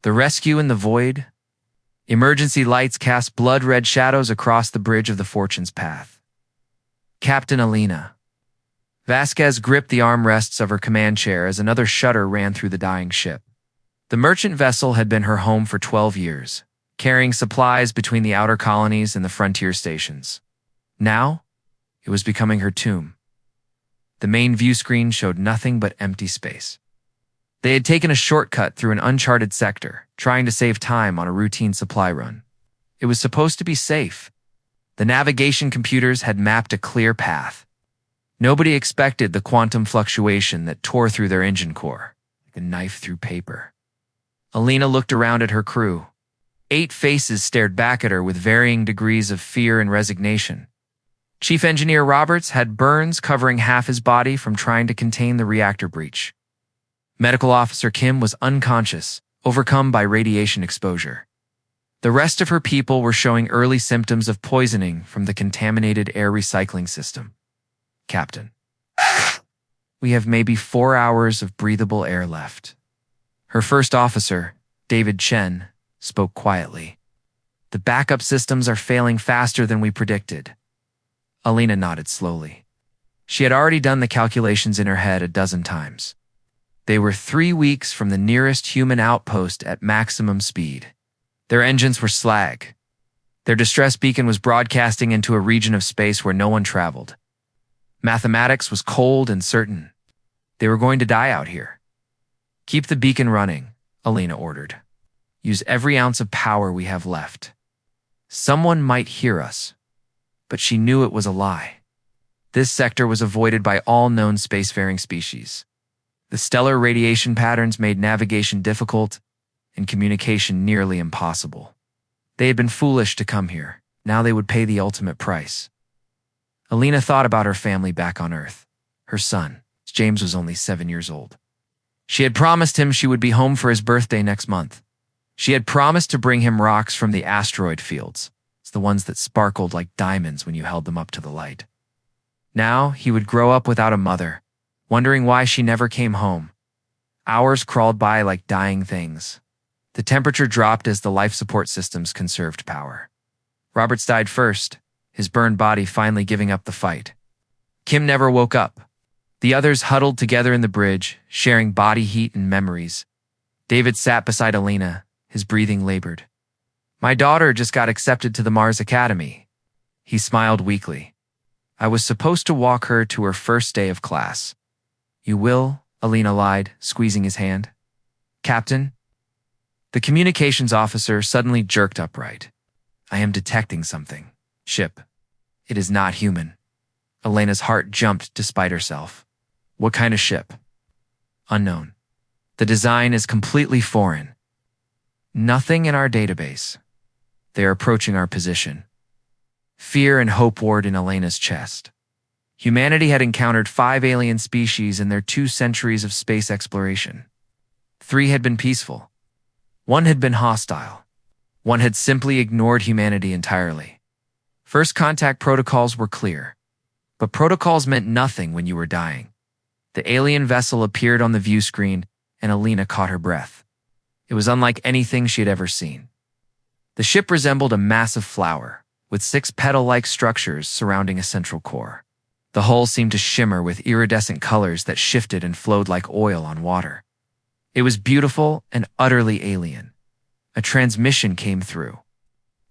The rescue in the void? Emergency lights cast blood-red shadows across the bridge of the Fortune's path. Captain Alina. Vasquez gripped the armrests of her command chair as another shudder ran through the dying ship. The merchant vessel had been her home for 12 years, carrying supplies between the outer colonies and the frontier stations. Now, it was becoming her tomb. The main view screen showed nothing but empty space. They had taken a shortcut through an uncharted sector, trying to save time on a routine supply run. It was supposed to be safe. The navigation computers had mapped a clear path. Nobody expected the quantum fluctuation that tore through their engine core, like a knife through paper. Alina looked around at her crew. 8 faces stared back at her with varying degrees of fear and resignation. Chief Engineer Roberts had burns covering half his body from trying to contain the reactor breach. Medical Officer Kim was unconscious, overcome by radiation exposure. The rest of her people were showing early symptoms of poisoning from the contaminated air recycling system. Captain, we have maybe 4 hours of breathable air left. Her first officer, David Chen, spoke quietly. The backup systems are failing faster than we predicted. Alina nodded slowly. She had already done the calculations in her head a dozen times. They were 3 weeks from the nearest human outpost at maximum speed. Their engines were slag. Their distress beacon was broadcasting into a region of space where no one traveled. Mathematics was cold and certain. They were going to die out here. Keep the beacon running, Alina ordered. Use every ounce of power we have left. Someone might hear us, but she knew it was a lie. This sector was avoided by all known spacefaring species. The stellar radiation patterns made navigation difficult and communication nearly impossible. They had been foolish to come here. Now they would pay the ultimate price. Alina thought about her family back on Earth. Her son, James, was only 7 years old. She had promised him she would be home for his birthday next month. She had promised to bring him rocks from the asteroid fields. It's the ones that sparkled like diamonds when you held them up to the light. Now he would grow up without a mother, wondering why she never came home. Hours crawled by like dying things. The temperature dropped as the life support systems conserved power. Roberts died first, his burned body finally giving up the fight. Kim never woke up. The others huddled together in the bridge, sharing body heat and memories. David sat beside Alina, his breathing labored. My daughter just got accepted to the Mars Academy. He smiled weakly. I was supposed to walk her to her first day of class. You will? Alina lied, squeezing his hand. Captain? The communications officer suddenly jerked upright. I am detecting something. Ship. It is not human. Alina's heart jumped despite herself. What kind of ship? Unknown. The design is completely foreign. Nothing in our database. They are approaching our position. Fear and hope warred in Alina's chest. Humanity had encountered 5 alien species in their 2 centuries of space exploration. 3 had been peaceful. 1 had been hostile. 1 had simply ignored humanity entirely. First contact protocols were clear. But protocols meant nothing when you were dying. The alien vessel appeared on the view screen, and Alina caught her breath. It was unlike anything she had ever seen. The ship resembled a massive flower, with 6 petal-like structures surrounding a central core. The hull seemed to shimmer with iridescent colors that shifted and flowed like oil on water. It was beautiful and utterly alien. A transmission came through.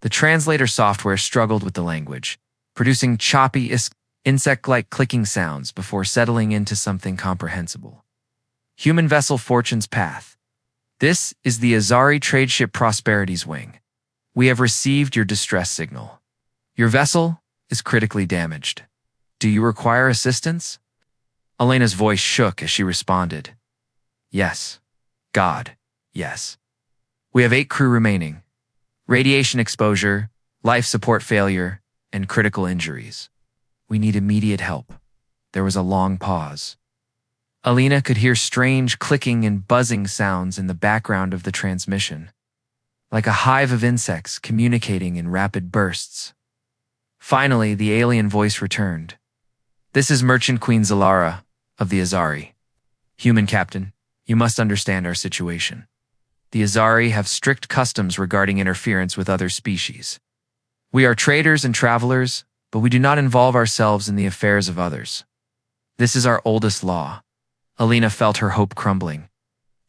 The translator software struggled with the language, producing choppy, insect-like clicking sounds before settling into something comprehensible. Human vessel Fortune's path. This is the Azari tradeship Prosperity's wing. We have received your distress signal. Your vessel is critically damaged. Do you require assistance? Alina's voice shook as she responded. Yes. God, yes. We have 8 crew remaining. Radiation exposure, life support failure, and critical injuries. We need immediate help. There was a long pause. Alina could hear strange clicking and buzzing sounds in the background of the transmission, like a hive of insects communicating in rapid bursts. Finally, the alien voice returned. This is Merchant Queen Zalara of the Azari. Human captain, you must understand our situation. The Azari have strict customs regarding interference with other species. We are traders and travelers, but we do not involve ourselves in the affairs of others. This is our oldest law. Alina felt her hope crumbling.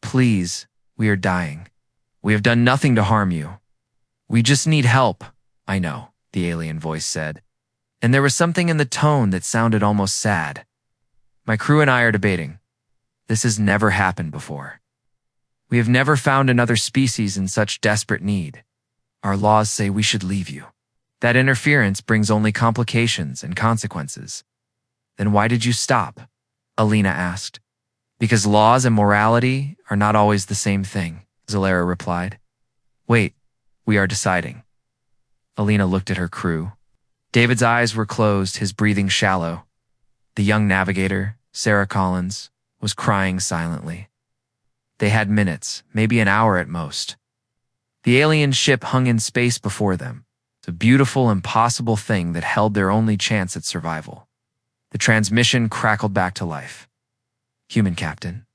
Please, we are dying. We have done nothing to harm you. We just need help. I know, the alien voice said. And there was something in the tone that sounded almost sad. My crew and I are debating. This has never happened before. We have never found another species in such desperate need. Our laws say we should leave you. That interference brings only complications and consequences. Then why did you stop? Alina asked. Because laws and morality are not always the same thing, Zalera replied. Wait, we are deciding. Alina looked at her crew. David's eyes were closed, his breathing shallow. The young navigator, Sarah Collins, was crying silently. They had minutes, maybe an hour at most. The alien ship hung in space before them, a beautiful, impossible thing that held their only chance at survival. The transmission crackled back to life. Human captain,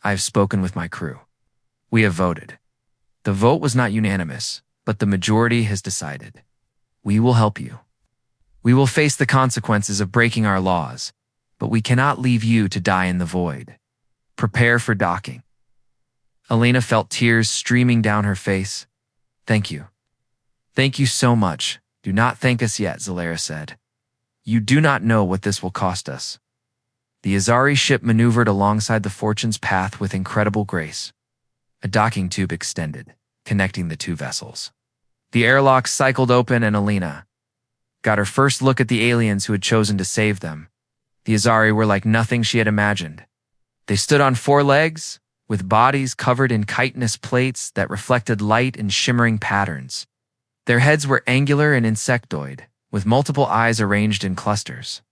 I have spoken with my crew. We have voted. The vote was not unanimous, but the majority has decided. We will help you. We will face the consequences of breaking our laws, but we cannot leave you to die in the void. Prepare for docking. Alina felt tears streaming down her face. Thank you. Thank you so much. Do not thank us yet, Zalera said. You do not know what this will cost us. The Azari ship maneuvered alongside the Fortune's path with incredible grace. A docking tube extended, connecting the two vessels. The airlock cycled open and Alina got her first look at the aliens who had chosen to save them. The Azari were like nothing she had imagined. They stood on four legs, with bodies covered in chitinous plates that reflected light in shimmering patterns. Their heads were angular and insectoid, with multiple eyes arranged in clusters.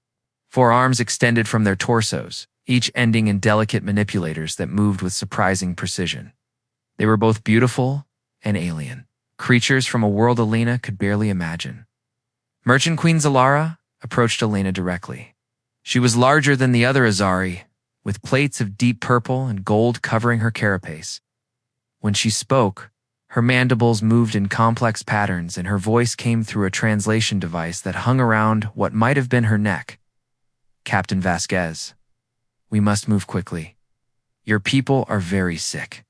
4 arms extended from their torsos, each ending in delicate manipulators that moved with surprising precision. They were both beautiful and alien, creatures from a world Alina could barely imagine. Merchant Queen Zalara approached Alina directly. She was larger than the other Azari, with plates of deep purple and gold covering her carapace. When she spoke, her mandibles moved in complex patterns and her voice came through a translation device that hung around what might have been her neck. Captain Vasquez, we must move quickly. Your people are very sick.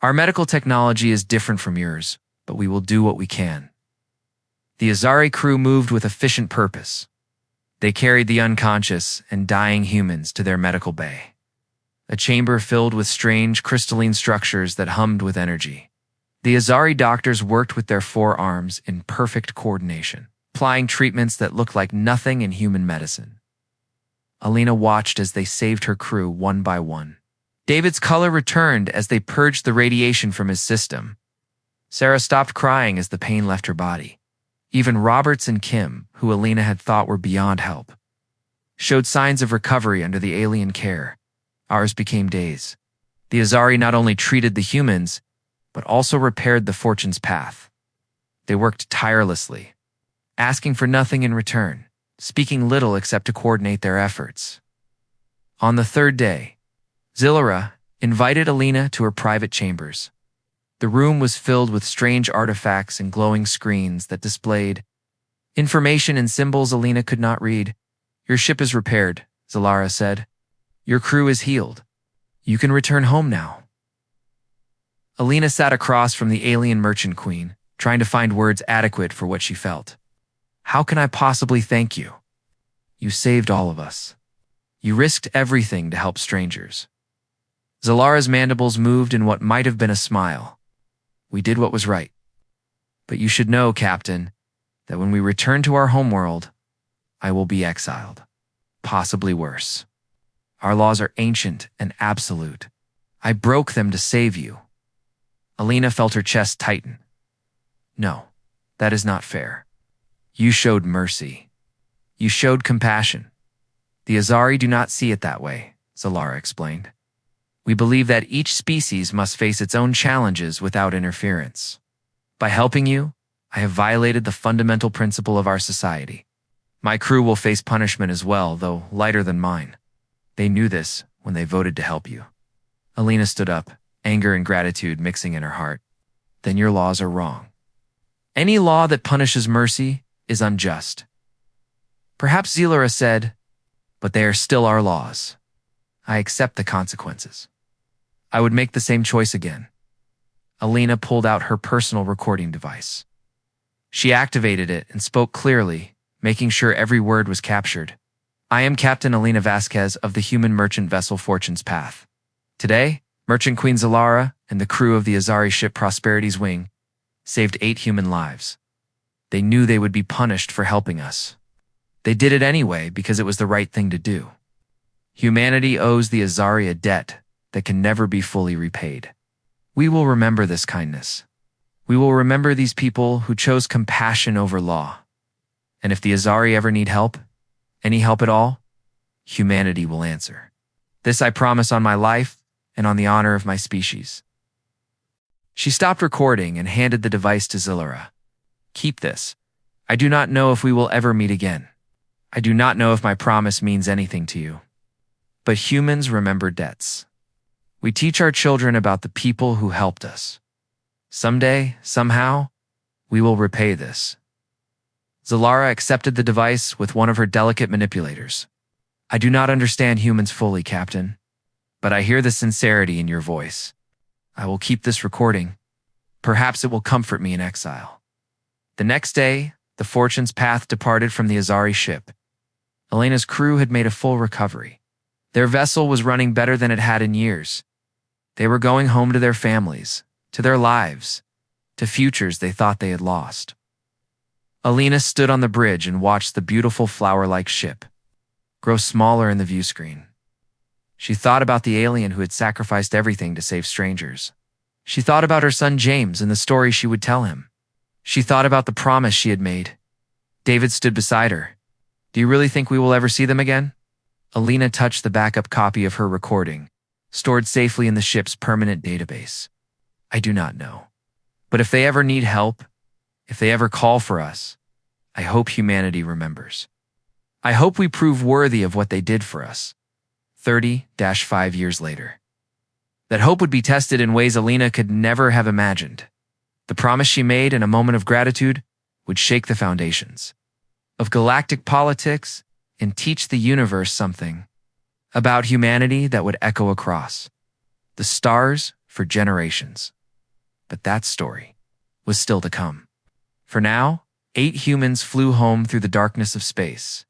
Our medical technology is different from yours, but we will do what we can. The Azari crew moved with efficient purpose. They carried the unconscious and dying humans to their medical bay, a chamber filled with strange crystalline structures that hummed with energy. The Azari doctors worked with their 4 arms in perfect coordination, applying treatments that looked like nothing in human medicine. Alina watched as they saved her crew one by one. David's color returned as they purged the radiation from his system. Sarah stopped crying as the pain left her body. Even Roberts and Kim, who Alina had thought were beyond help, showed signs of recovery under the alien care. Ours became days. The Azari not only treated the humans, but also repaired the Fortune's path. They worked tirelessly, asking for nothing in return, speaking little except to coordinate their efforts. On the 3rd day, Zillara invited Alina to her private chambers. The room was filled with strange artifacts and glowing screens that displayed information and symbols Alina could not read. Your ship is repaired, Zillara said. Your crew is healed. You can return home now. Alina sat across from the alien merchant queen, trying to find words adequate for what she felt. How can I possibly thank you? You saved all of us. You risked everything to help strangers. Zalara's mandibles moved in what might have been a smile. We did what was right. But you should know, Captain, that when we return to our homeworld, I will be exiled. Possibly worse. Our laws are ancient and absolute. I broke them to save you. Alina felt her chest tighten. No, that is not fair. You showed mercy. You showed compassion. The Azari do not see it that way, Zalara explained. We believe that each species must face its own challenges without interference. By helping you, I have violated the fundamental principle of our society. My crew will face punishment as well, though lighter than mine. They knew this when they voted to help you. Alina stood up, anger and gratitude mixing in her heart. Then your laws are wrong. Any law that punishes mercy is unjust. Perhaps Zelura said, but they are still our laws. I accept the consequences. I would make the same choice again. Alina pulled out her personal recording device. She activated it and spoke clearly, making sure every word was captured. I am Captain Alina Vasquez of the human merchant vessel Fortune's Path. Today, Merchant Queen Zalara and the crew of the Azari ship Prosperity's Wing saved 8 human lives. They knew they would be punished for helping us. They did it anyway because it was the right thing to do. Humanity owes the Azari a debt that can never be fully repaid. We will remember this kindness. We will remember these people who chose compassion over law. And if the Azari ever need help, any help at all, humanity will answer. This I promise on my life and on the honor of my species. She stopped recording and handed the device to Zelura. Keep this. I do not know if we will ever meet again. I do not know if my promise means anything to you. But humans remember debts. We teach our children about the people who helped us. Someday, somehow, we will repay this. Zalara accepted the device with one of her delicate manipulators. I do not understand humans fully, Captain, but I hear the sincerity in your voice. I will keep this recording. Perhaps it will comfort me in exile. The next day, the Fortune's Path departed from the Azari ship. Elena's crew had made a full recovery. Their vessel was running better than it had in years. They were going home to their families, to their lives, to futures they thought they had lost. Alina stood on the bridge and watched the beautiful flower-like ship grow smaller in the view screen. She thought about the alien who had sacrificed everything to save strangers. She thought about her son James and the story she would tell him. She thought about the promise she had made. David stood beside her. Do you really think we will ever see them again? Alina touched the backup copy of her recording, stored safely in the ship's permanent database. I do not know. But if they ever need help, if they ever call for us, I hope humanity remembers. I hope we prove worthy of what they did for us, 30-5 years later. That hope would be tested in ways Alina could never have imagined. The promise she made in a moment of gratitude would shake the foundations of galactic politics and teach the universe something about humanity that would echo across the stars for generations. But that story was still to come. For now, 8 humans flew home through the darkness of space,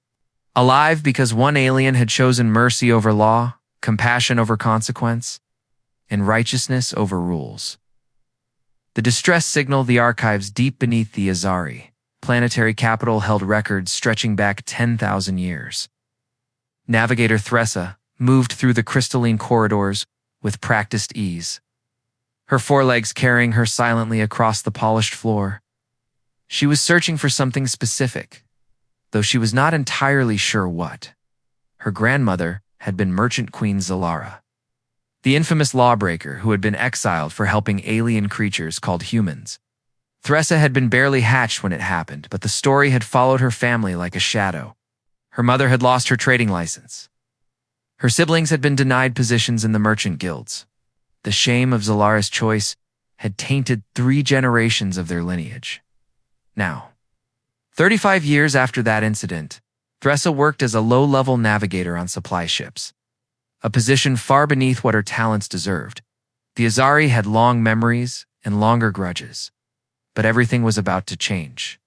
alive because one alien had chosen mercy over law, compassion over consequence, and righteousness over rules. The distress signal the archives deep beneath the Azari planetary capital held records stretching back 10,000 years. Navigator Thressa moved through the crystalline corridors with practiced ease, her forelegs carrying her silently across the polished floor. She was searching for something specific, though she was not entirely sure what. Her grandmother had been Merchant Queen Zalara, the infamous lawbreaker who had been exiled for helping alien creatures called humans. Thressa had been barely hatched when it happened, but the story had followed her family like a shadow. Her mother had lost her trading license. Her siblings had been denied positions in the merchant guilds. The shame of Zalara's choice had tainted 3 generations of their lineage. Now, 35 years after that incident, Thressa worked as a low-level navigator on supply ships, a position far beneath what her talents deserved. The Azari had long memories and longer grudges, but everything was about to change.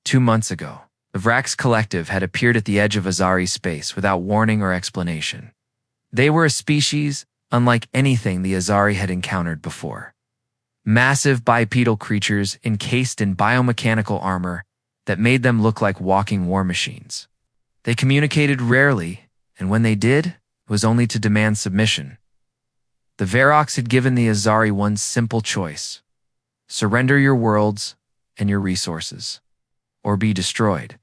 2 months ago, the Vrax Collective had appeared at the edge of Azari space without warning or explanation. They were a species unlike anything the Azari had encountered before. Massive bipedal creatures encased in biomechanical armor that made them look like walking war machines. They communicated rarely, and when they did, it was only to demand submission. The Varrox had given the Azari one simple choice: surrender your worlds and your resources, or be destroyed.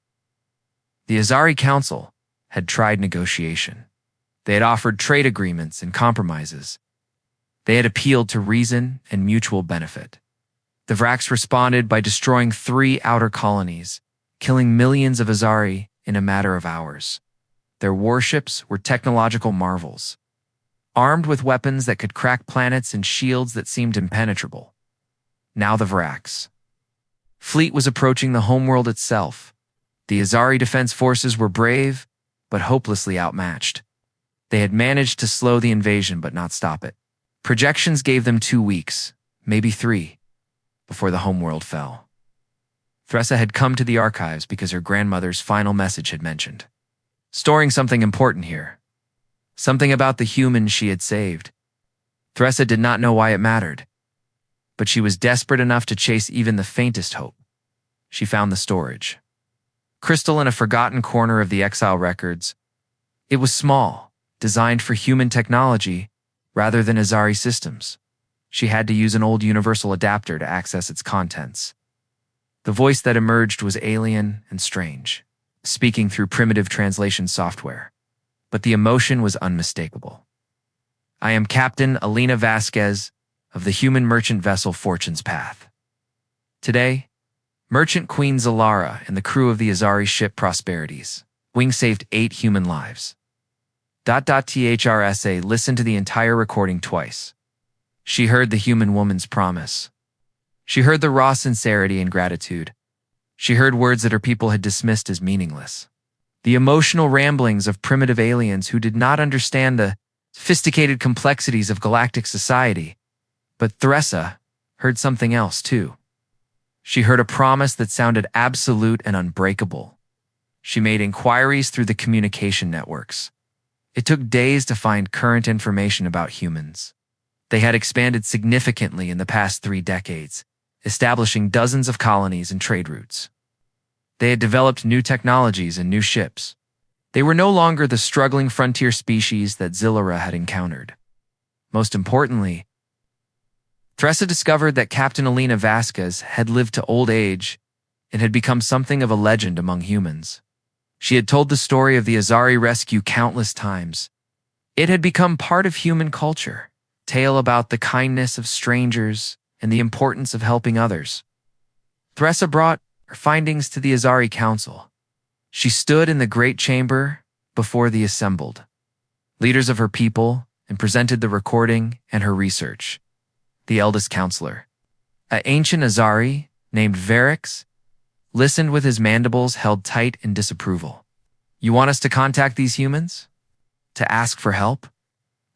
The Azari Council had tried negotiation. They had offered trade agreements and compromises. They had appealed to reason and mutual benefit. The Vrax responded by destroying 3 outer colonies, killing millions of Azari in a matter of hours. Their warships were technological marvels. armed with weapons that could crack planets and shields that seemed impenetrable. Now the Vraks. Fleet was approaching the homeworld itself. The Azari Defense Forces were brave, but hopelessly outmatched. They had managed to slow the invasion but not stop it. Projections gave them 2 weeks, maybe 3, before the homeworld fell. Thressa had come to the archives because her grandmother's final message had mentioned storing something important here. Something about the humans she had saved. Thressa did not know why it mattered, but she was desperate enough to chase even the faintest hope. She found the storage. Crystal in a forgotten corner of the exile records. It was small, designed for human technology rather than Azari systems. She had to use an old universal adapter to access its contents. The voice that emerged was alien and strange, speaking through primitive translation software. But the emotion was unmistakable. I am Captain Alina Vasquez of the human merchant vessel Fortune's Path. Today, Merchant Queen Zalara and the crew of the Azari ship Prosperities Wing saved 8 human lives. THRSA listened to the entire recording twice. She heard the human woman's promise. She heard the raw sincerity and gratitude. She heard words that her people had dismissed as meaningless. The emotional ramblings of primitive aliens who did not understand the sophisticated complexities of galactic society. But Thressa heard something else too. She heard a promise that sounded absolute and unbreakable. She made inquiries through the communication networks. It took days to find current information about humans. They had expanded significantly in the past 3 decades, establishing dozens of colonies and trade routes. They had developed new technologies and new ships. They were no longer the struggling frontier species that Zalara had encountered. Most importantly, Thressa discovered that Captain Alina Vasquez had lived to old age and had become something of a legend among humans. She had told the story of the Azari rescue countless times. It had become part of human culture, a tale about the kindness of strangers and the importance of helping others. Thressa brought her findings to the Azari Council. She stood in the great chamber before the assembled leaders of her people and presented the recording and her research. The eldest counselor, an ancient Azari named Varix, listened with his mandibles held tight in disapproval. You want us to contact these humans? To ask for help?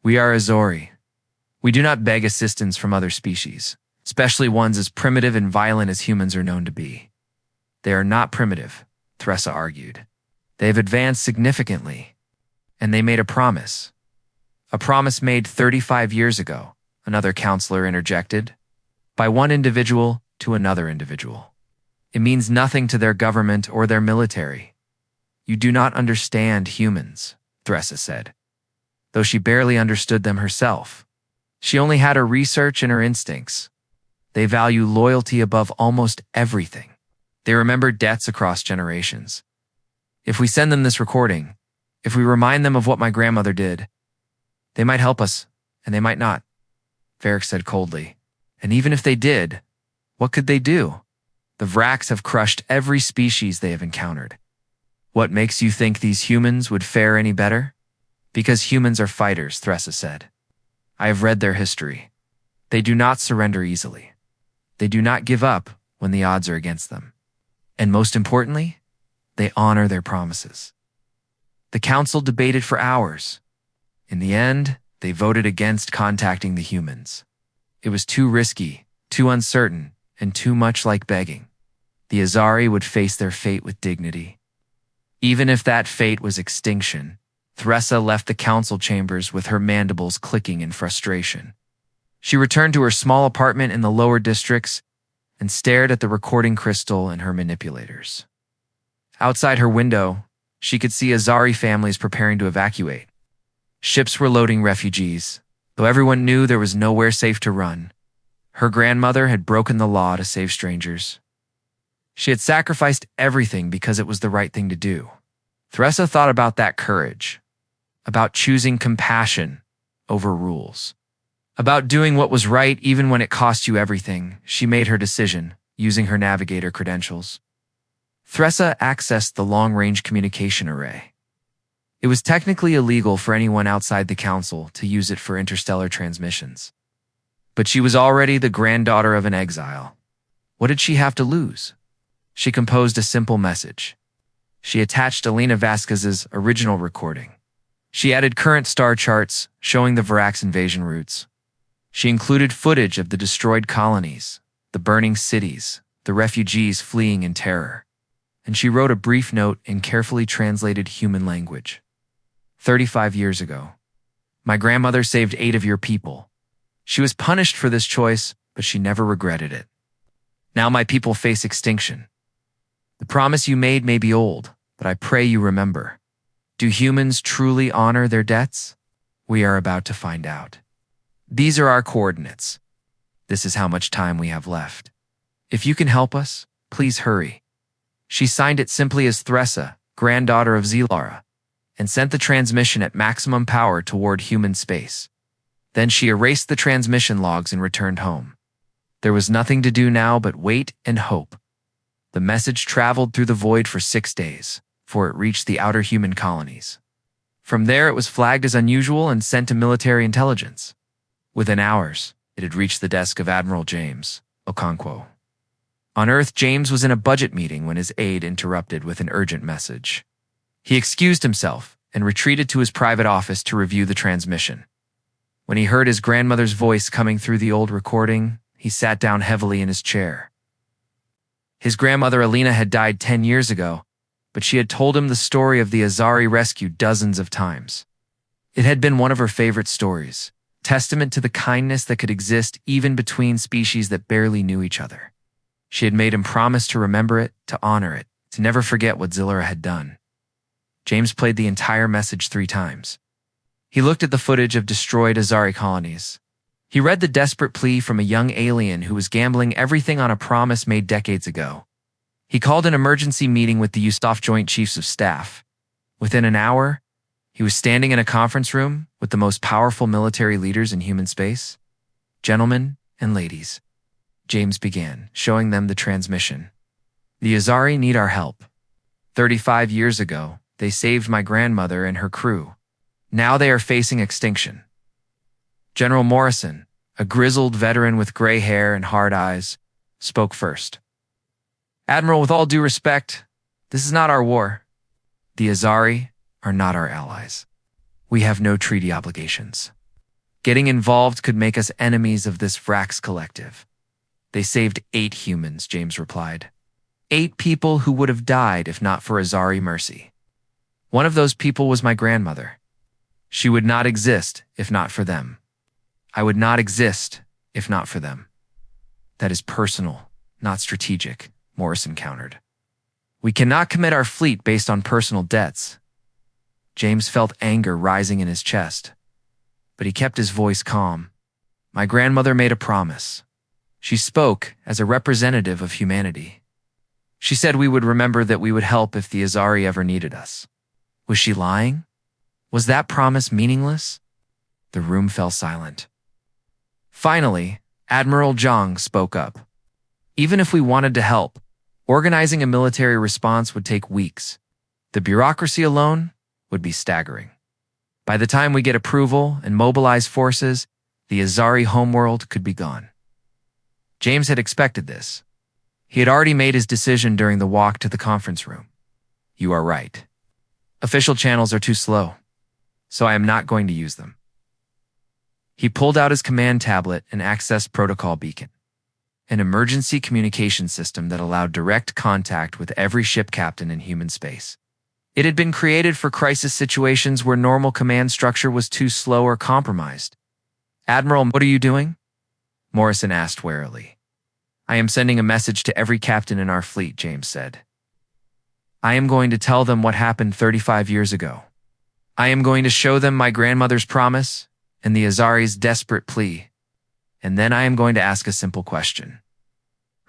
We are Azori. We do not beg assistance from other species, especially ones as primitive and violent as humans are known to be. They are not primitive, Thressa argued. They have advanced significantly, and they made a promise. A promise made 35 years ago, another counselor interjected, by one individual to another individual. It means nothing to their government or their military. You do not understand humans, Thressa said, though she barely understood them herself. She only had her research and her instincts. They value loyalty above almost everything. They remember debts across generations. If we send them this recording, if we remind them of what my grandmother did, they might help us, and they might not, Varric said coldly. And even if they did, what could they do? The Vraks have crushed every species they have encountered. What makes you think these humans would fare any better? Because humans are fighters, Thressa said. I have read their history. They do not surrender easily. They do not give up when the odds are against them. And most importantly, they honor their promises. The council debated for hours. In the end, they voted against contacting the humans. It was too risky, too uncertain, and too much like begging. The Azari would face their fate with dignity. Even if that fate was extinction, Thressa left the council chambers with her mandibles clicking in frustration. She returned to her small apartment in the lower districts and stared at the recording crystal and her manipulators. Outside her window, she could see Azari families preparing to evacuate. Ships were loading refugees, though everyone knew there was nowhere safe to run. Her grandmother had broken the law to save strangers. She had sacrificed everything because it was the right thing to do. Thressa thought about that courage, about choosing compassion over rules, about doing what was right even when it cost you everything. She made her decision, using her navigator credentials. Thressa accessed the long-range communication array. It was technically illegal for anyone outside the council to use it for interstellar transmissions. But she was already the granddaughter of an exile. What did she have to lose? She composed a simple message. She attached Alina Vasquez's original recording. She added current star charts showing the Varax invasion routes. She included footage of the destroyed colonies, the burning cities, the refugees fleeing in terror. And she wrote a brief note in carefully translated human language. 35 years ago, my grandmother saved 8 of your people. She was punished for this choice, but she never regretted it. Now my people face extinction. The promise you made may be old, but I pray you remember. Do humans truly honor their debts? We are about to find out. These are our coordinates. This is how much time we have left. If you can help us, please hurry. She signed it simply as Thressa, granddaughter of Zelara, and sent the transmission at maximum power toward human space. Then she erased the transmission logs and returned home. There was nothing to do now but wait and hope. The message traveled through the void for 6 days, before it reached the outer human colonies. From there, it was flagged as unusual and sent to military intelligence. Within hours, it had reached the desk of Admiral James Okonkwo. On Earth, James was in a budget meeting when his aide interrupted with an urgent message. He excused himself and retreated to his private office to review the transmission. When he heard his grandmother's voice coming through the old recording, he sat down heavily in his chair. His grandmother Alina had died 10 years ago, but she had told him the story of the Azari rescue dozens of times. It had been one of her favorite stories, testament to the kindness that could exist even between species that barely knew each other. She had made him promise to remember it, to honor it, to never forget what Zelara had done. James played the entire message 3 times. He looked at the footage of destroyed Azari colonies. He read the desperate plea from a young alien who was gambling everything on a promise made decades ago. He called an emergency meeting with the Ustaf Joint Chiefs of Staff. Within an hour, he was standing in a conference room with the most powerful military leaders in human space. Gentlemen and ladies, James began, showing them the transmission. The Azari need our help. 35 years ago, they saved my grandmother and her crew. Now they are facing extinction. General Morrison, a grizzled veteran with gray hair and hard eyes, spoke first. Admiral, with all due respect, this is not our war. The Azari are not our allies. We have no treaty obligations. Getting involved could make us enemies of this Vrax collective. They saved 8 humans, James replied. 8 people who would have died if not for Azari mercy. One of those people was my grandmother. She would not exist if not for them. I would not exist if not for them. That is personal, not strategic, Morrison countered. We cannot commit our fleet based on personal debts. James felt anger rising in his chest, but he kept his voice calm. My grandmother made a promise. She spoke as a representative of humanity. She said we would remember that we would help if the Azari ever needed us. Was she lying? Was that promise meaningless? The room fell silent. Finally, Admiral Zhang spoke up. Even if we wanted to help, organizing a military response would take weeks. The bureaucracy alone would be staggering. By the time we get approval and mobilize forces, the Azari homeworld could be gone. James had expected this. He had already made his decision during the walk to the conference room. You are right. Official channels are too slow, so I am not going to use them. He pulled out his command tablet and accessed Protocol Beacon, an emergency communication system that allowed direct contact with every ship captain in human space. It had been created for crisis situations where normal command structure was too slow or compromised. Admiral, what are you doing? Morrison asked warily. I am sending a message to every captain in our fleet, James said. I am going to tell them what happened 35 years ago. I am going to show them my grandmother's promise and the Azari's desperate plea. And then I am going to ask a simple question.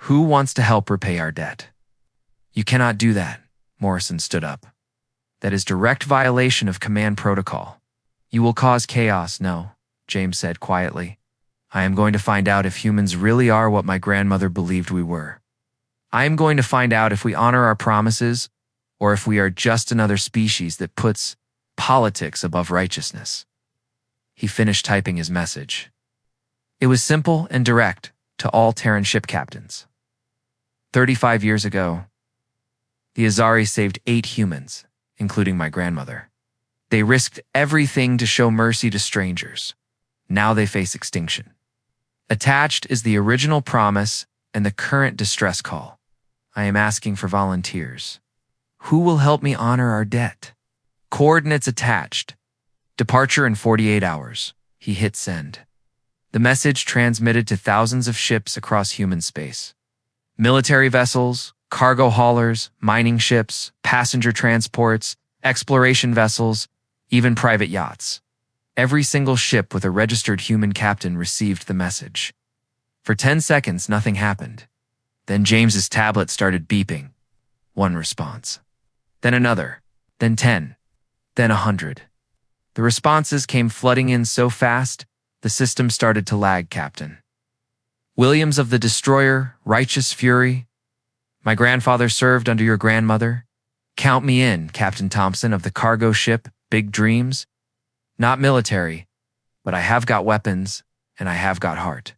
Who wants to help repay our debt? You cannot do that, Morrison stood up. That is direct violation of command protocol. You will cause chaos, no, James said quietly. I am going to find out if humans really are what my grandmother believed we were. I am going to find out if we honor our promises or if we are just another species that puts politics above righteousness. He finished typing his message. It was simple and direct to all Terran ship captains. 35 years ago, the Azari saved 8 humans, including my grandmother. They risked everything to show mercy to strangers. Now they face extinction. Attached is the original promise and the current distress call. I am asking for volunteers. Who will help me honor our debt? Coordinates attached. Departure in 48 hours. He hit send. The message transmitted to thousands of ships across human space. Military vessels, cargo haulers, mining ships, passenger transports, exploration vessels, even private yachts. Every single ship with a registered human captain received the message. For 10 seconds, nothing happened. Then James's tablet started beeping. One response. Then another. Then 10. Then 100. The responses came flooding in so fast, the system started to lag, Captain. Williams of the Destroyer, Righteous Fury. My grandfather served under your grandmother. Count me in, Captain Thompson of the cargo ship, Big Dreams. Not military, but I have got weapons, and I have got heart.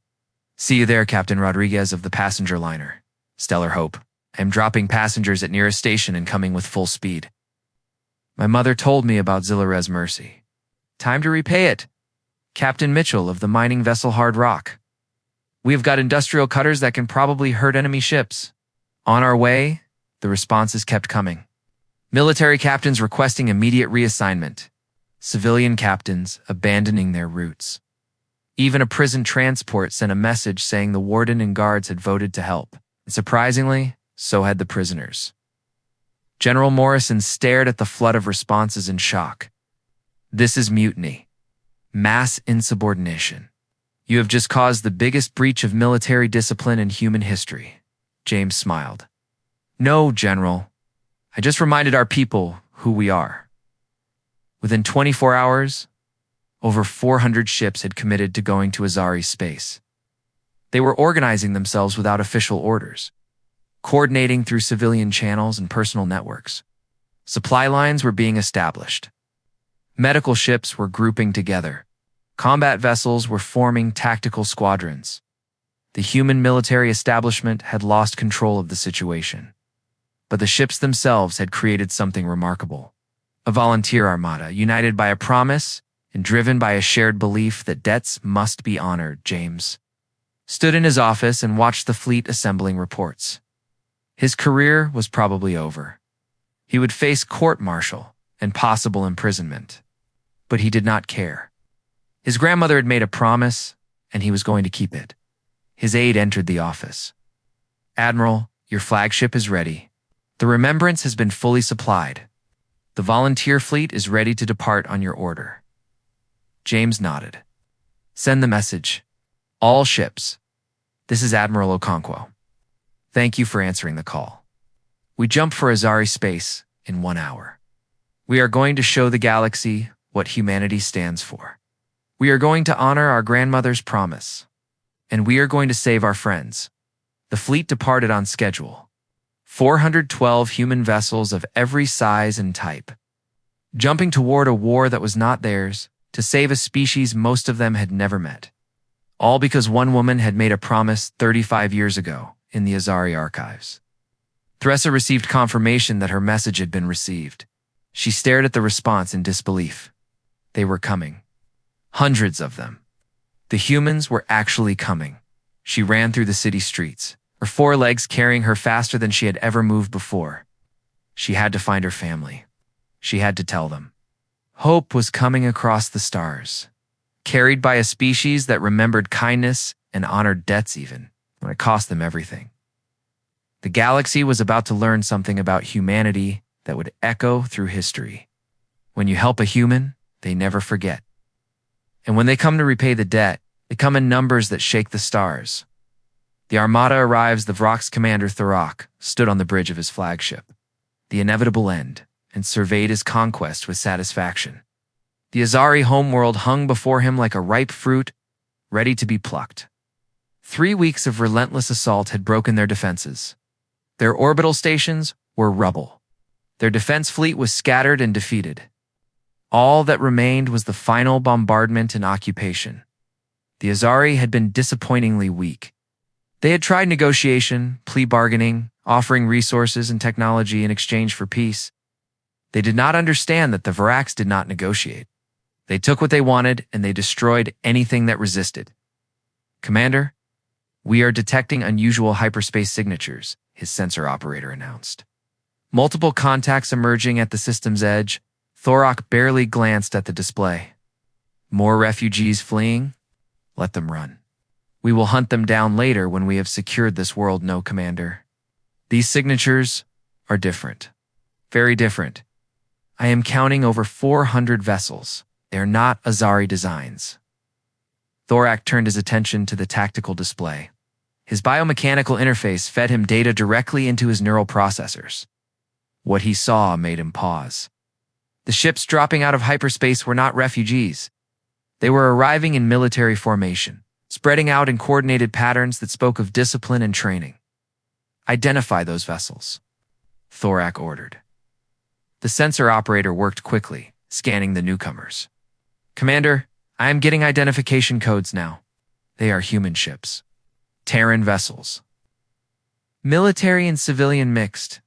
See you there, Captain Rodriguez of the passenger liner. Stellar Hope. I am dropping passengers at nearest station and coming with full speed. My mother told me about Zillares Mercy. Time to repay it. Captain Mitchell of the mining vessel Hard Rock. We have got industrial cutters that can probably hurt enemy ships. On our way, the responses kept coming. Military captains requesting immediate reassignment. Civilian captains abandoning their routes. Even a prison transport sent a message saying the warden and guards had voted to help. And surprisingly, so had the prisoners. General Morrison stared at the flood of responses in shock. This is mutiny. Mass insubordination. You have just caused the biggest breach of military discipline in human history. James smiled. No, General. I just reminded our people who we are. Within 24 hours, over 400 ships had committed to going to Azari space. They were organizing themselves without official orders, coordinating through civilian channels and personal networks. Supply lines were being established. Medical ships were grouping together. Combat vessels were forming tactical squadrons. The human military establishment had lost control of the situation. But the ships themselves had created something remarkable. A volunteer armada, united by a promise and driven by a shared belief that debts must be honored. James stood in his office and watched the fleet assembling reports. His career was probably over. He would face court-martial and possible imprisonment. But he did not care. His grandmother had made a promise, and he was going to keep it. His aide entered the office. Admiral, your flagship is ready. The Remembrance has been fully supplied. The volunteer fleet is ready to depart on your order. James nodded. Send the message. All ships. This is Admiral Okonkwo. Thank you for answering the call. We jump for Azari space in 1 hour. We are going to show the galaxy what humanity stands for. We are going to honor our grandmother's promise. And we are going to save our friends. The fleet departed on schedule. 412 human vessels of every size and type. Jumping toward a war that was not theirs, to save a species most of them had never met. All because one woman had made a promise 35 years ago in the Azari archives. Thressa received confirmation that her message had been received. She stared at the response in disbelief. They were coming. Hundreds of them. The humans were actually coming. She ran through the city streets, her 4 legs carrying her faster than she had ever moved before. She had to find her family. She had to tell them. Hope was coming across the stars, carried by a species that remembered kindness and honored debts even, when it cost them everything. The galaxy was about to learn something about humanity that would echo through history. When you help a human, they never forget. And when they come to repay the debt, they come in numbers that shake the stars. The Armada Arrives. The Vrock's commander Thurok stood on the bridge of his flagship, the inevitable end, and surveyed his conquest with satisfaction. The Azari homeworld hung before him like a ripe fruit, ready to be plucked. 3 weeks of relentless assault had broken their defenses. Their orbital stations were rubble. Their defense fleet was scattered and defeated. All that remained was the final bombardment and occupation. The Azari had been disappointingly weak. They had tried negotiation, plea bargaining, offering resources and technology in exchange for peace. They did not understand that the Varax did not negotiate. They took what they wanted and they destroyed anything that resisted. "Commander, we are detecting unusual hyperspace signatures," his sensor operator announced. Multiple contacts emerging at the system's edge. Thorok barely glanced at the display. "More refugees fleeing? Let them run. We will hunt them down later when we have secured this world, no, Commander. These signatures are different. Very different. I am counting over 400 vessels. They are not Azari designs." Thorak turned his attention to the tactical display. His biomechanical interface fed him data directly into his neural processors. What he saw made him pause. The ships dropping out of hyperspace were not refugees. They were arriving in military formation, spreading out in coordinated patterns that spoke of discipline and training. "Identify those vessels," Thorak ordered. The sensor operator worked quickly, scanning the newcomers. "Commander, I am getting identification codes now. They are human ships. Terran vessels. Military and civilian mixed.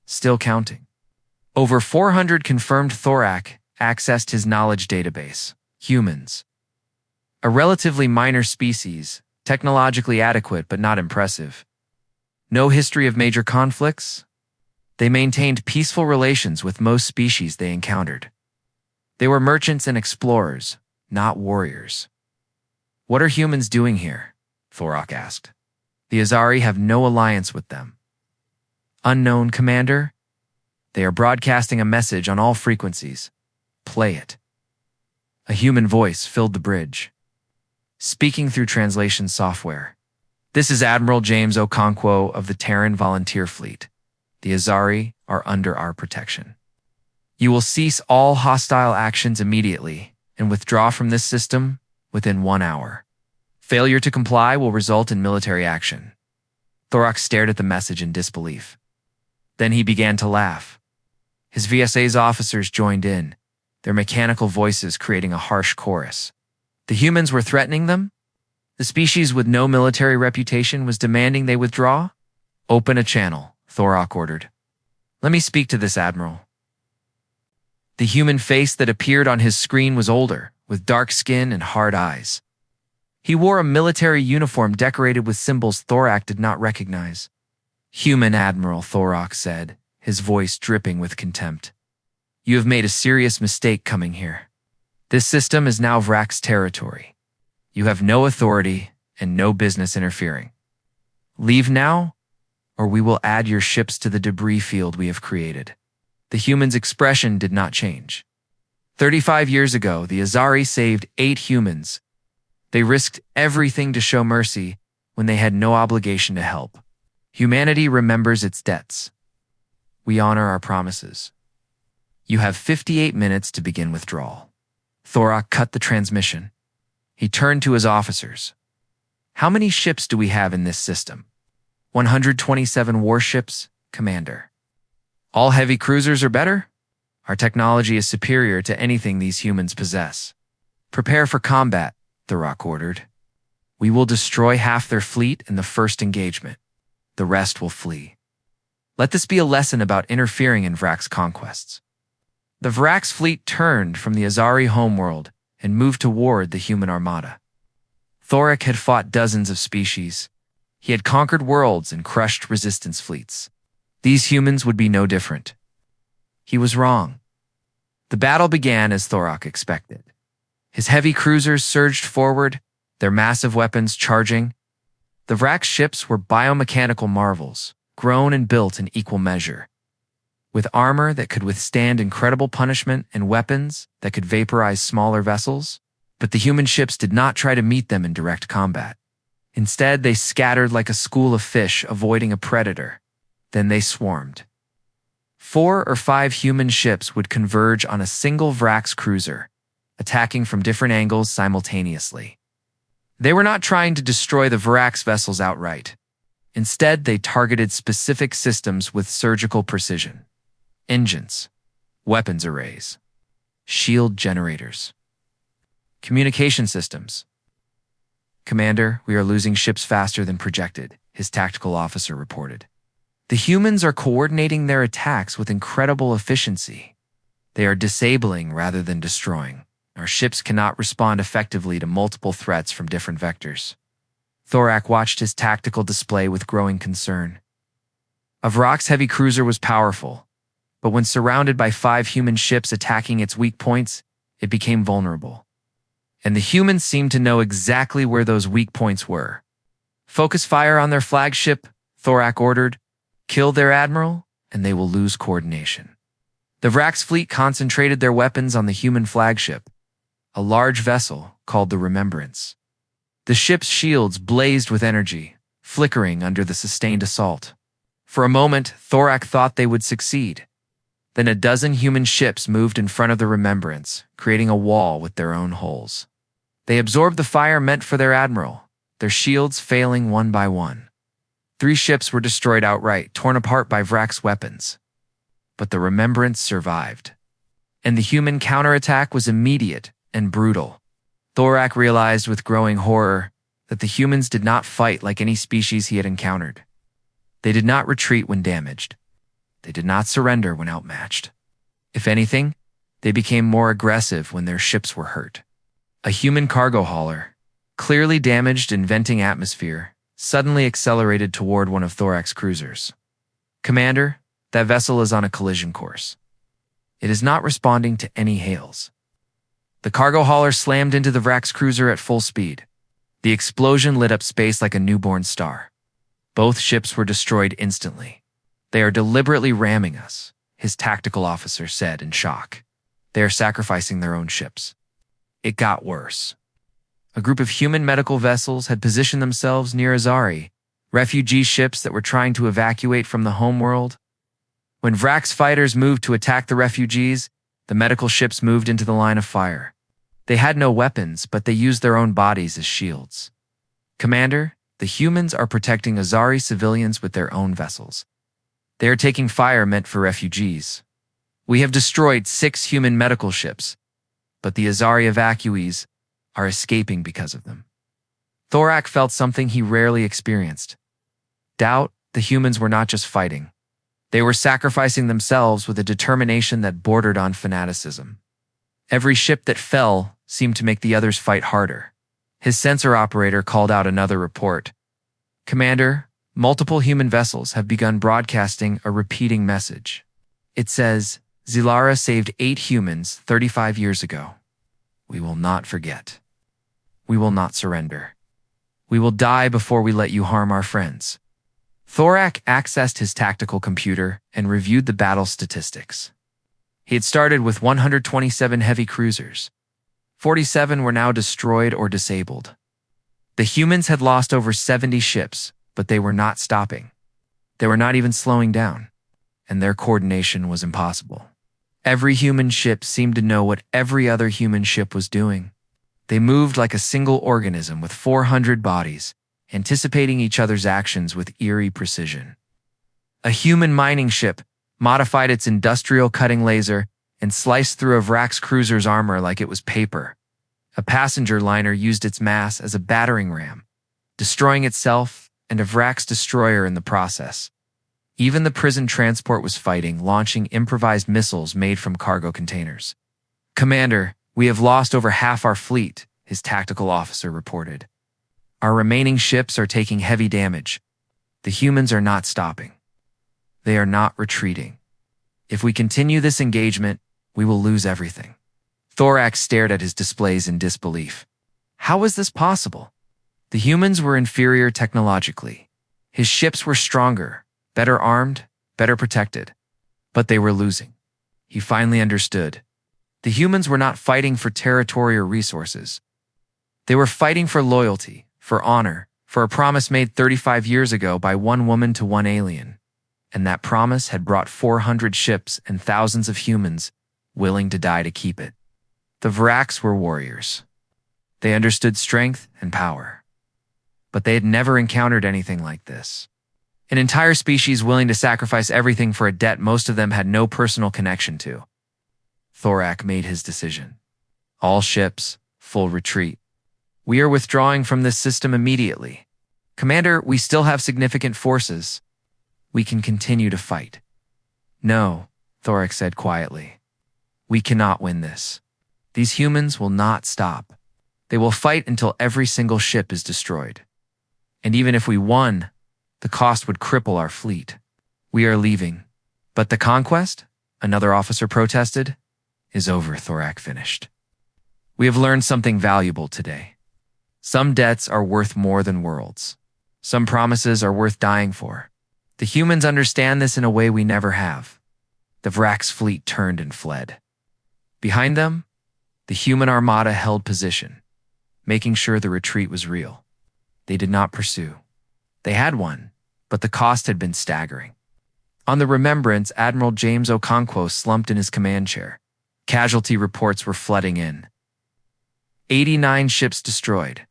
Still counting." Over 400 confirmed. Thorak accessed his knowledge database. Humans. A relatively minor species, technologically adequate but not impressive. No history of major conflicts. They maintained peaceful relations with most species they encountered. They were merchants and explorers, not warriors. "What are humans doing here?" Thorak asked. "The Azari have no alliance with them." "Unknown, Commander? They are broadcasting a message on all frequencies. Play it." A human voice filled the bridge, speaking through translation software. "This is Admiral James Okonkwo of the Terran Volunteer Fleet. The Azari are under our protection. You will cease all hostile actions immediately and withdraw from this system within 1 hour. Failure to comply will result in military action." Thorak stared at the message in disbelief. Then he began to laugh. His VSA's officers joined in, their mechanical voices creating a harsh chorus. The humans were threatening them? The species with no military reputation was demanding they withdraw? "Open a channel," Thorak ordered. "Let me speak to this admiral." The human face that appeared on his screen was older, with dark skin and hard eyes. He wore a military uniform decorated with symbols Thorak did not recognize. "Human Admiral," Thorak said, his voice dripping with contempt. "You have made a serious mistake coming here. This system is now Vrak's territory. You have no authority and no business interfering. Leave now, or we will add your ships to the debris field we have created." The human's expression did not change. 35 years ago, the Azari saved 8 humans. They risked everything to show mercy when they had no obligation to help. Humanity remembers its debts. We honor our promises. You have 58 minutes to begin withdrawal. Thorak cut the transmission. He turned to his officers. "How many ships do we have in this system?" 127 warships, Commander. "All heavy cruisers are better? Our technology is superior to anything these humans possess." "Prepare for combat," Thorak ordered. "We will destroy half their fleet in the first engagement. The rest will flee. Let this be a lesson about interfering in Vrak's conquests." The Vrak's fleet turned from the Azari homeworld and moved toward the human armada. Thorak had fought dozens of species. He had conquered worlds and crushed resistance fleets. These humans would be no different. He was wrong. The battle began as Thorak expected. His heavy cruisers surged forward, their massive weapons charging. The Vrak's ships were biomechanical marvels, grown and built in equal measure, with armor that could withstand incredible punishment and weapons that could vaporize smaller vessels. But the human ships did not try to meet them in direct combat. Instead, they scattered like a school of fish avoiding a predator. Then they swarmed. 4 or 5 human ships would converge on a single Vrak's cruiser, attacking from different angles simultaneously. They were not trying to destroy the Vrak's vessels outright. Instead, they targeted specific systems with surgical precision. Engines, weapons arrays, shield generators. Communication systems. Commander, we are losing ships faster than projected, his tactical officer reported. The humans are coordinating their attacks with incredible efficiency. They are disabling rather than destroying. Our ships cannot respond effectively to multiple threats from different vectors. Thorak watched his tactical display with growing concern. Avrak's heavy cruiser was powerful, but when surrounded by 5 human ships attacking its weak points, it became vulnerable. And the humans seemed to know exactly where those weak points were. Focus fire on their flagship, Thorak ordered. Kill their admiral, and they will lose coordination. The Vrak's fleet concentrated their weapons on the human flagship, a large vessel called the Remembrance. The ship's shields blazed with energy, flickering under the sustained assault. For a moment, Thorak thought they would succeed. Then a dozen human ships moved in front of the Remembrance, creating a wall with their own holes. They absorbed the fire meant for their admiral, their shields failing one by one. 3 ships were destroyed outright, torn apart by Vrak's weapons. But the Remembrance survived. And the human counterattack was immediate and brutal. Thorak realized with growing horror that the humans did not fight like any species he had encountered. They did not retreat when damaged. They did not surrender when outmatched. If anything, they became more aggressive when their ships were hurt. A human cargo hauler, clearly damaged in venting atmosphere, suddenly accelerated toward one of Thorak's cruisers. Commander, that vessel is on a collision course. It is not responding to any hails. The cargo hauler slammed into the Vrak's cruiser at full speed. The explosion lit up space like a newborn star. Both ships were destroyed instantly. They are deliberately ramming us, his tactical officer said in shock. They are sacrificing their own ships. It got worse. A group of human medical vessels had positioned themselves near Azari, refugee ships that were trying to evacuate from the homeworld. When Vrak's fighters moved to attack the refugees, the medical ships moved into the line of fire. They had no weapons, but they used their own bodies as shields. Commander, the humans are protecting Azari civilians with their own vessels. They are taking fire meant for refugees. We have destroyed 6 human medical ships, but the Azari evacuees are escaping because of them. Thorak felt something he rarely experienced. Doubt. The humans were not just fighting. They were sacrificing themselves with a determination that bordered on fanaticism. Every ship that fell seemed to make the others fight harder. His sensor operator called out another report. Commander, multiple human vessels have begun broadcasting a repeating message. It says, Zilara saved 8 humans 35 years ago. We will not forget. We will not surrender. We will die before we let you harm our friends. Thorak accessed his tactical computer and reviewed the battle statistics. He had started with 127 heavy cruisers. 47 were now destroyed or disabled. The humans had lost over 70 ships, but they were not stopping. They were not even slowing down, and their coordination was impossible. Every human ship seemed to know what every other human ship was doing. They moved like a single organism with 400 bodies, anticipating each other's actions with eerie precision. A human mining ship modified its industrial cutting laser and sliced through a Vrak's cruiser's armor like it was paper. A passenger liner used its mass as a battering ram, destroying itself and a Vrak's destroyer in the process. Even the prison transport was fighting, launching improvised missiles made from cargo containers. Commander, we have lost over half our fleet, his tactical officer reported. Our remaining ships are taking heavy damage. The humans are not stopping. They are not retreating. If we continue this engagement, we will lose everything. Thorak stared at his displays in disbelief. How was this possible? The humans were inferior technologically. His ships were stronger, better armed, better protected. But they were losing. He finally understood. The humans were not fighting for territory or resources. They were fighting for loyalty, for honor, for a promise made 35 years ago by one woman to one alien. And that promise had brought 400 ships and thousands of humans willing to die to keep it. The Vraks were warriors. They understood strength and power. But they had never encountered anything like this. An entire species willing to sacrifice everything for a debt most of them had no personal connection to. Thorak made his decision. All ships, full retreat. We are withdrawing from this system immediately. Commander, we still have significant forces. We can continue to fight. No, Thorak said quietly. We cannot win this. These humans will not stop. They will fight until every single ship is destroyed. And even if we won, the cost would cripple our fleet. We are leaving. But the conquest, another officer protested, is over, Thorak finished. We have learned something valuable today. Some debts are worth more than worlds. Some promises are worth dying for. The humans understand this in a way we never have. The Vrak's fleet turned and fled. Behind them, the human armada held position, making sure the retreat was real. They did not pursue. They had won, but the cost had been staggering. On the Remembrance, Admiral James Okonkwo slumped in his command chair. Casualty reports were flooding in. 89 ships destroyed.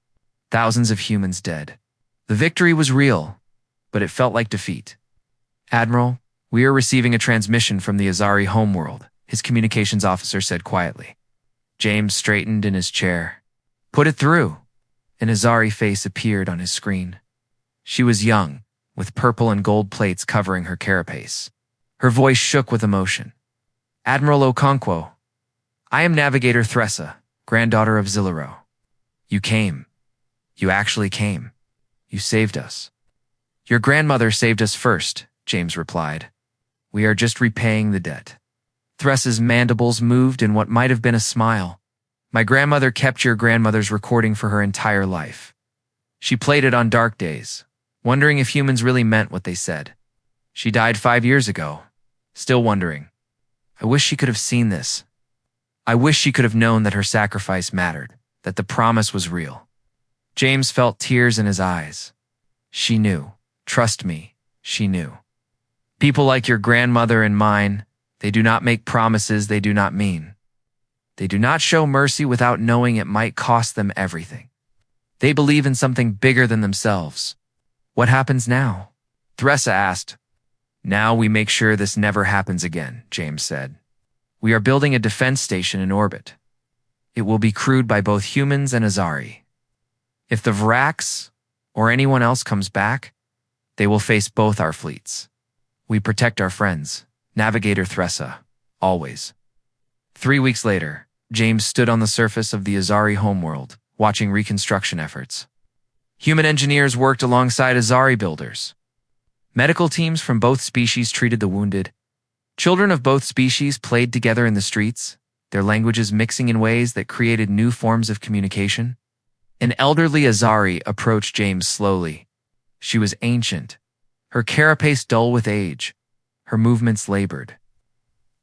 Thousands of humans dead. The victory was real, but it felt like defeat. Admiral, we are receiving a transmission from the Azari homeworld, his communications officer said quietly. James straightened in his chair. Put it through. An Azari face appeared on his screen. She was young, with purple and gold plates covering her carapace. Her voice shook with emotion. Admiral Okonkwo, I am Navigator Thressa, granddaughter of Zilaro. You came. You actually came. You saved us. Your grandmother saved us first, James replied. We are just repaying the debt. Thressa's mandibles moved in what might have been a smile. My grandmother kept your grandmother's recording for her entire life. She played it on dark days, wondering if humans really meant what they said. She died 5 years ago, still wondering. I wish she could have seen this. I wish she could have known that her sacrifice mattered, that the promise was real. James felt tears in his eyes. She knew. Trust me, she knew. People like your grandmother and mine, they do not make promises they do not mean. They do not show mercy without knowing it might cost them everything. They believe in something bigger than themselves. What happens now? Thressa asked. Now we make sure this never happens again, James said. We are building a defense station in orbit. It will be crewed by both humans and Azari. If the Vraks or anyone else comes back, they will face both our fleets. We protect our friends, Navigator Thressa, always. 3 weeks later, James stood on the surface of the Azari homeworld, watching reconstruction efforts. Human engineers worked alongside Azari builders. Medical teams from both species treated the wounded. Children of both species played together in the streets, their languages mixing in ways that created new forms of communication. An elderly Azari approached James slowly. She was ancient, her carapace dull with age, her movements labored.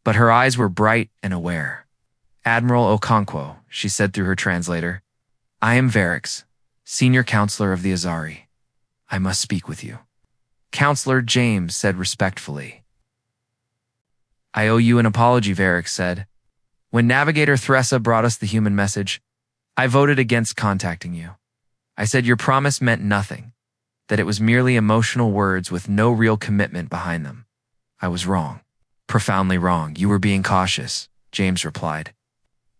But her eyes were bright and aware. Admiral Okonkwo, she said through her translator, I am Varix, senior counselor of the Azari. I must speak with you. Counselor James said respectfully. I owe you an apology, Varix said. When Navigator Thressa brought us the human message, I voted against contacting you. I said your promise meant nothing, that it was merely emotional words with no real commitment behind them. I was wrong. Profoundly wrong. You were being cautious, James replied.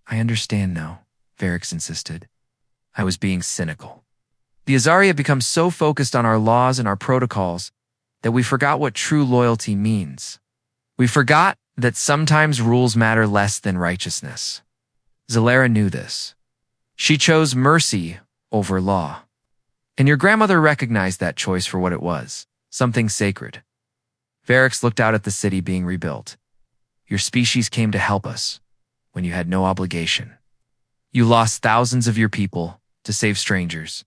I understand now, Varix insisted. I was being cynical. The Azari have become so focused on our laws and our protocols that we forgot what true loyalty means. We forgot that sometimes rules matter less than righteousness. Zillara knew this. She chose mercy over law. And your grandmother recognized that choice for what it was, something sacred. Varix looked out at the city being rebuilt. Your species came to help us when you had no obligation. You lost thousands of your people to save strangers.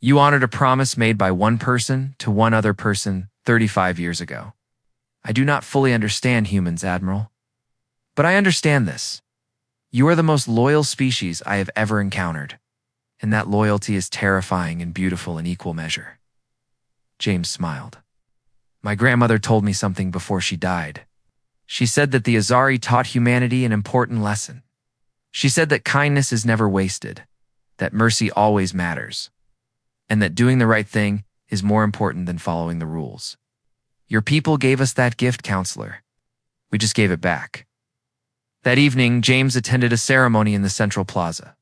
You honored a promise made by one person to one other person 35 years ago. I do not fully understand humans, Admiral. But I understand this. You are the most loyal species I have ever encountered, and that loyalty is terrifying and beautiful in equal measure. James smiled. My grandmother told me something before she died. She said that the Azari taught humanity an important lesson. She said that kindness is never wasted, that mercy always matters, and that doing the right thing is more important than following the rules. Your people gave us that gift, Counselor. We just gave it back. That evening, James attended a ceremony in the central plaza.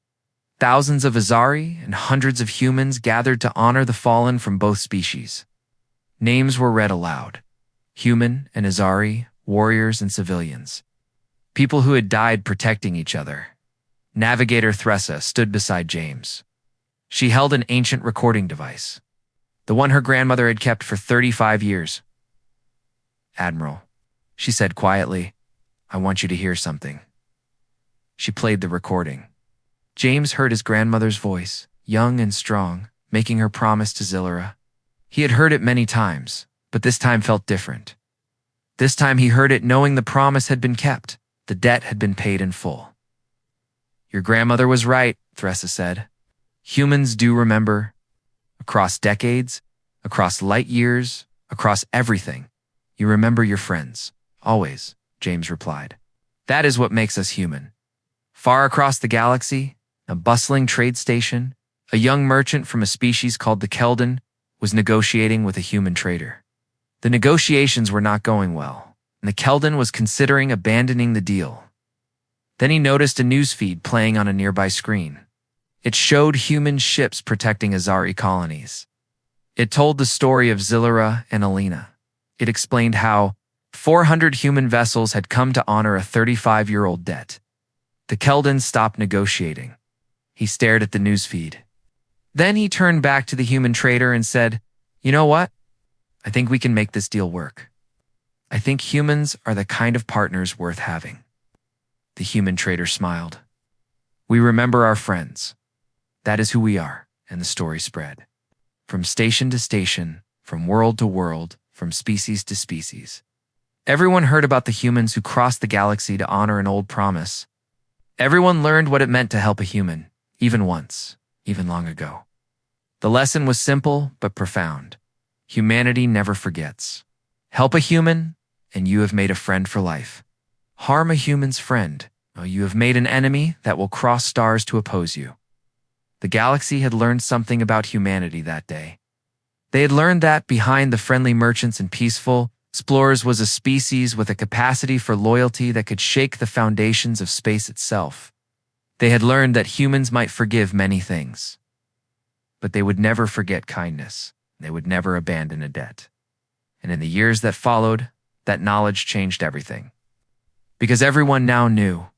Thousands of Azari and hundreds of humans gathered to honor the fallen from both species. Names were read aloud. Human and Azari, warriors and civilians. People who had died protecting each other. Navigator Thressa stood beside James. She held an ancient recording device, the one her grandmother had kept for 35 years. "Admiral," she said quietly, "I want you to hear something." She played the recording. James heard his grandmother's voice, young and strong, making her promise to Zillera. He had heard it many times, but this time felt different. This time he heard it knowing the promise had been kept, the debt had been paid in full. "Your grandmother was right," Thressa said. "Humans do remember. Across decades, across light years, across everything. You remember your friends. Always," James replied. "That is what makes us human." Far across the galaxy, a bustling trade station, a young merchant from a species called the Keldon was negotiating with a human trader. The negotiations were not going well, and the Keldon was considering abandoning the deal. Then he noticed a newsfeed playing on a nearby screen. It showed human ships protecting Azari colonies. It told the story of Zillera and Alina. It explained how 400 human vessels had come to honor a 35-year-old debt. The Keldon stopped negotiating. He stared at the newsfeed. Then he turned back to the human trader and said, "You know what? I think we can make this deal work. I think humans are the kind of partners worth having." The human trader smiled. "We remember our friends. That is who we are," and the story spread. From station to station, from world to world, from species to species. Everyone heard about the humans who crossed the galaxy to honor an old promise. Everyone learned what it meant to help a human, even once, even long ago. The lesson was simple but profound. Humanity never forgets. Help a human, and you have made a friend for life. Harm a human's friend, you have made an enemy that will cross stars to oppose you. The galaxy had learned something about humanity that day. They had learned that behind the friendly merchants and peaceful explorers was a species with a capacity for loyalty that could shake the foundations of space itself. They had learned that humans might forgive many things, but they would never forget kindness. They would never abandon a debt. And in the years that followed, that knowledge changed everything. Because everyone now knew,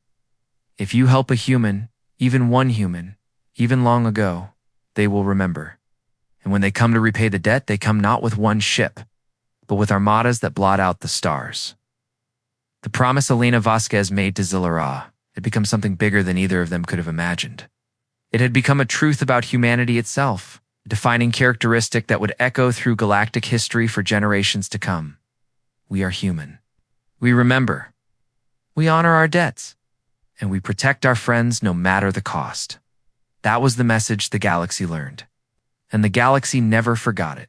if you help a human, even one human, even long ago, they will remember. And when they come to repay the debt, they come not with one ship, but with armadas that blot out the stars. The promise Alina Vasquez made to Zillera had become something bigger than either of them could have imagined. It had become a truth about humanity itself, a defining characteristic that would echo through galactic history for generations to come. We are human. We remember. We honor our debts. And we protect our friends no matter the cost. That was the message the galaxy learned. And the galaxy never forgot it.